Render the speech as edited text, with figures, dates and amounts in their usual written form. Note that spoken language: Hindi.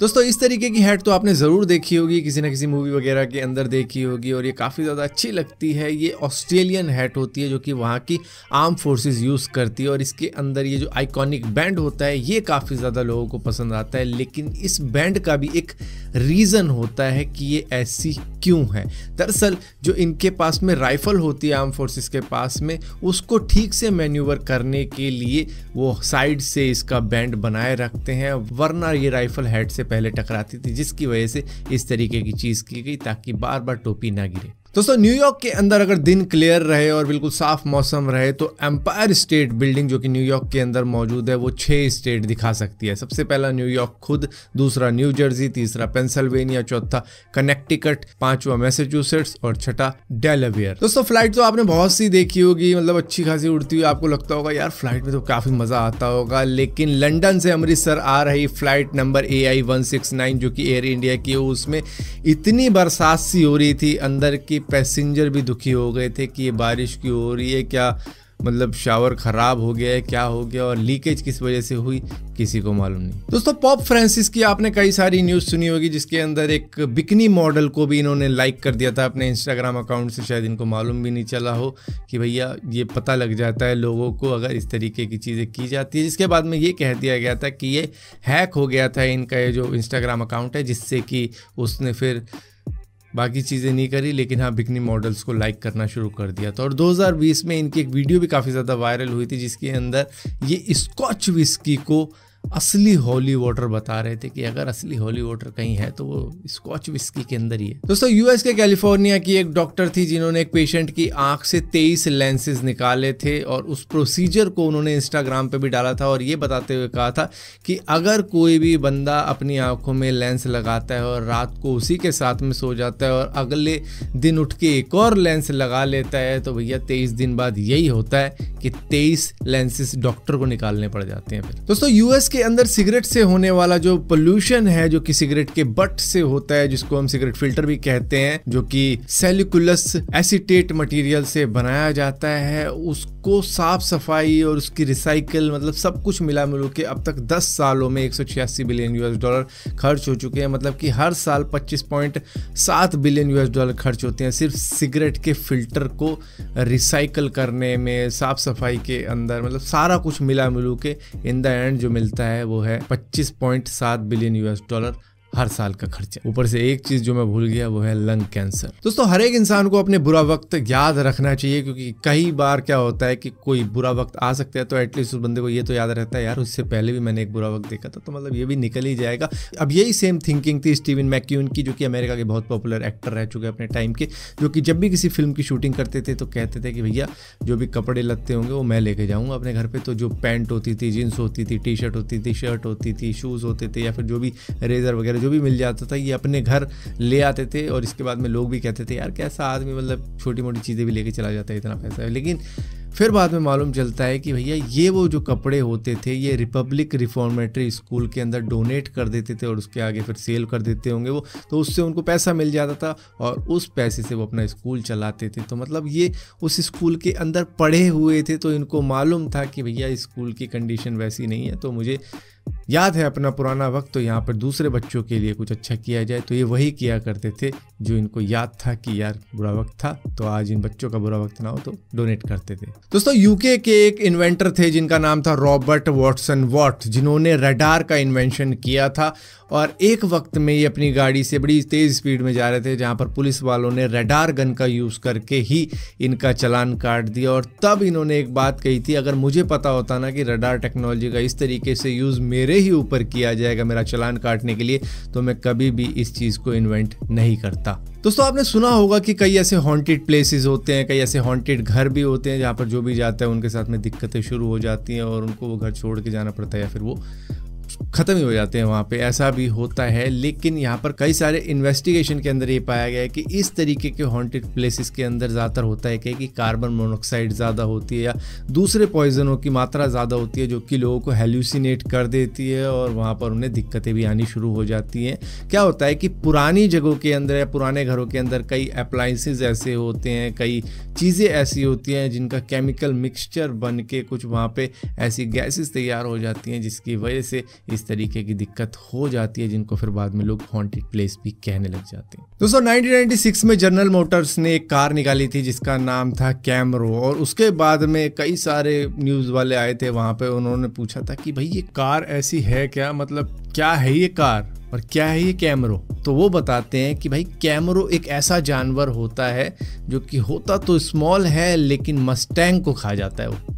दोस्तों इस तरीके की हैट तो आपने ज़रूर देखी होगी, किसी ना किसी मूवी वगैरह के अंदर देखी होगी और ये काफ़ी ज़्यादा अच्छी लगती है। ये ऑस्ट्रेलियन हैट होती है जो कि वहाँ की आर्म फोर्सेस यूज़ करती है और इसके अंदर ये जो आइकॉनिक बैंड होता है ये काफ़ी ज़्यादा लोगों को पसंद आता है। लेकिन इस बैंड का भी एक रीज़न होता है कि ये ऐसी क्यों है। दरअसल जो इनके पास में राइफ़ल होती है आर्म फोर्सेस के पास में, उसको ठीक से मैन्यूवर करने के लिए वो साइड से इसका बैंड बनाए रखते हैं, वरना ये राइफ़ल हेड से पहले टकराती थी, जिसकी वजह से इस तरीके की चीज़ की गई ताकि बार बार टोपी ना गिरे। दोस्तों न्यूयॉर्क के अंदर अगर दिन क्लियर रहे और बिल्कुल साफ मौसम रहे तो एम्पायर स्टेट बिल्डिंग जो कि न्यूयॉर्क के अंदर मौजूद है वो 6 स्टेट दिखा सकती है। सबसे पहला न्यूयॉर्क खुद, दूसरा न्यू जर्सी, तीसरा पेंसिल्वेनिया, चौथा कनेक्टिकट, पांचवा मैसाचुसेट्स और छठा डेलावेयर। दोस्तों फ्लाइट तो आपने बहुत सी देखी होगी, मतलब अच्छी खासी उड़ती हुई, आपको लगता होगा यार फ्लाइट में तो काफ़ी मज़ा आता होगा। लेकिन लंदन से अमृतसर आ रही फ्लाइट नंबर AI 169 जो कि एयर इंडिया की है, उसमें इतनी बरसात सी हो रही थी, अंदर की पैसेंजर भी दुखी हो गए थे कि ये बारिश क्यों हो रही है, क्या मतलब शावर ख़राब हो गया है, क्या हो गया, और लीकेज किस वजह से हुई किसी को मालूम नहीं। दोस्तों पॉप फ्रांसिस की आपने कई सारी न्यूज़ सुनी होगी, जिसके अंदर एक बिकनी मॉडल को भी इन्होंने लाइक कर दिया था अपने इंस्टाग्राम अकाउंट से। शायद इनको मालूम भी नहीं चला हो कि भैया ये पता लग जाता है लोगों को अगर इस तरीके की चीज़ें की जाती है। जिसके बाद में ये कह दिया गया था कि ये हैक हो गया था इनका ये जो इंस्टाग्राम अकाउंट है, जिससे कि उसने फिर बाकी चीज़ें नहीं करी, लेकिन हाँ बिकनी मॉडल्स को लाइक करना शुरू कर दिया था। और 2020 में इनकी एक वीडियो भी काफ़ी ज़्यादा वायरल हुई थी, जिसके अंदर ये स्कॉच विस्की को असली होली वाटर बता रहे थे कि अगर असली होली वाटर कहीं है तो वो स्कॉच विस्की के अंदर ही है। दोस्तों यूएस के कैलिफोर्निया की एक डॉक्टर थी जिन्होंने एक पेशेंट की आंख से 23 लेंसेज निकाले थे और उस प्रोसीजर को उन्होंने इंस्टाग्राम पे भी डाला था और ये बताते हुए कहा था कि अगर कोई भी बंदा अपनी आंखों में लेंस लगाता है और रात को उसी के साथ में सो जाता है और अगले दिन उठ के एक और लेंस लगा लेता है तो भैया 23 दिन बाद यही होता है कि 23 लेंसेज डॉक्टर को निकालने पड़ जाते हैं। फिर दोस्तों यूएस के अंदर सिगरेट से होने वाला जो पोल्यूशन है, जो कि सिगरेट के बट से होता है, जिसको हम सिगरेट फिल्टर भी कहते हैं, जो कि सेल्यूकुलस एसीटेट मटेरियल से बनाया जाता है, उसको साफ सफाई और उसकी रिसाइकल मतलब सब कुछ मिला मिलू के अब तक 10 सालों में $186 बिलियन खर्च हो चुके हैं। मतलब कि हर साल $25.7 बिलियन खर्च होते हैं सिर्फ सिगरेट के फिल्टर को रिसाइकल करने में, साफ सफाई के अंदर, मतलब सारा कुछ मिला मिलू के इन द एंड जो मिलता है वो है $25.7 बिलियन हर साल का खर्चा। ऊपर से एक चीज जो मैं भूल गया वो है लंग कैंसर। दोस्तों हर एक इंसान को अपने बुरा वक्त याद रखना चाहिए, क्योंकि कई बार क्या होता है कि कोई बुरा वक्त आ सकता है तो एटलीस्ट उस बंदे को ये तो याद रहता है यार उससे पहले भी मैंने एक बुरा वक्त देखा था, तो मतलब ये भी निकल ही जाएगा। अब यही सेम थिंकिंग थी स्टीवन मैक्यून की, जो कि अमेरिका के बहुत पॉपुलर एक्टर रह चुके हैं अपने टाइम के, जो कि जब भी किसी फिल्म की शूटिंग करते थे तो कहते थे कि भैया जो भी कपड़े लत्ते होंगे वो मैं लेके जाऊँगा अपने घर पर। तो जो पैंट होती थी, जीन्स होती थी, टी शर्ट होती थी, शर्ट होती थी, शूज़ होते थे, या फिर जो भी रेजर वगैरह जो भी मिल जाता था ये अपने घर ले आते थे। और इसके बाद में लोग भी कहते थे यार कैसा आदमी, मतलब छोटी मोटी चीज़ें भी लेके चला जाता है, इतना पैसा है। लेकिन फिर बाद में मालूम चलता है कि भैया ये वो जो कपड़े होते थे ये रिपब्लिक रिफॉर्मेटरी स्कूल के अंदर डोनेट कर देते थे और उसके आगे फिर सेल कर देते होंगे वो, तो उससे उनको पैसा मिल जाता था और उस पैसे से वो अपना स्कूल चलाते थे। तो मतलब ये उस स्कूल के अंदर पढ़े हुए थे तो इनको मालूम था कि भैया स्कूल की कंडीशन वैसी नहीं है, तो मुझे याद है अपना पुराना वक्त, तो यहाँ पर दूसरे बच्चों के लिए कुछ अच्छा किया जाए। तो ये वही किया करते थे जो इनको याद था कि यार बुरा वक्त था तो आज इन बच्चों का बुरा वक्त ना हो, तो डोनेट करते थे। दोस्तों यूके के एक इन्वेंटर थे जिनका नाम था रॉबर्ट वॉटसन वॉट, जिन्होंने रडार का इन्वेंशन किया था। और एक वक्त में ये अपनी गाड़ी से बड़ी तेज़ स्पीड में जा रहे थे, जहाँ पर पुलिस वालों ने रडार गन का यूज़ करके ही इनका चालान काट दिया। और तब इन्होंने एक बात कही थी, अगर मुझे पता होता ना कि रडार टेक्नोलॉजी का इस तरीके से यूज़ मेरे ही ऊपर किया जाएगा मेरा चालान काटने के लिए, तो मैं कभी भी इस चीज़ को इन्वेंट नहीं करता। दोस्तों आपने सुना होगा कि कई ऐसे हॉन्टेड प्लेसेस होते हैं, कई ऐसे हॉन्टेड घर भी होते हैं, जहाँ पर जो भी जाता है उनके साथ में दिक्कतें शुरू हो जाती हैं और उनको वो घर छोड़ के जाना पड़ता है या फिर वो ख़त्म ही हो जाते हैं वहाँ पे, ऐसा भी होता है। लेकिन यहाँ पर कई सारे इन्वेस्टिगेशन के अंदर ये पाया गया है कि इस तरीके के हॉन्टेड प्लेसेस के अंदर ज़्यादातर होता है कि कार्बन मोनोऑक्साइड ज़्यादा होती है या दूसरे पॉइजनों की मात्रा ज़्यादा होती है, जो कि लोगों को हेल्यूसिनेट कर देती है और वहाँ पर उन्हें दिक्कतें भी आनी शुरू हो जाती हैं। क्या होता है कि पुरानी जगहों के अंदर या पुराने घरों के अंदर कई अप्लाइंसेस ऐसे होते हैं, कई चीज़ें ऐसी होती हैं जिनका केमिकल मिक्सचर बन के कुछ वहाँ पे ऐसी गैसेस तैयार हो जाती हैं, जिसकी वजह से इस तरीके की दिक्कत हो जाती है, जिनको फिर बाद में लोग हॉन्टेड प्लेस भी कहने लग जाते हैं। दोस्तों 1996 में जनरल मोटर्स ने एक कार निकाली थी जिसका नाम था कैमरो, और उसके बाद में कई सारे न्यूज़ वाले आए थे वहाँ पे, उन्होंने पूछा था कि भाई ये कार ऐसी है क्या, मतलब क्या है ये कार और क्या है ये कैमरो। तो वो बताते हैं कि भाई कैमरो एक ऐसा जानवर होता है जो कि होता तो स्मॉल है लेकिन मस्टैंग को खा जाता है वो।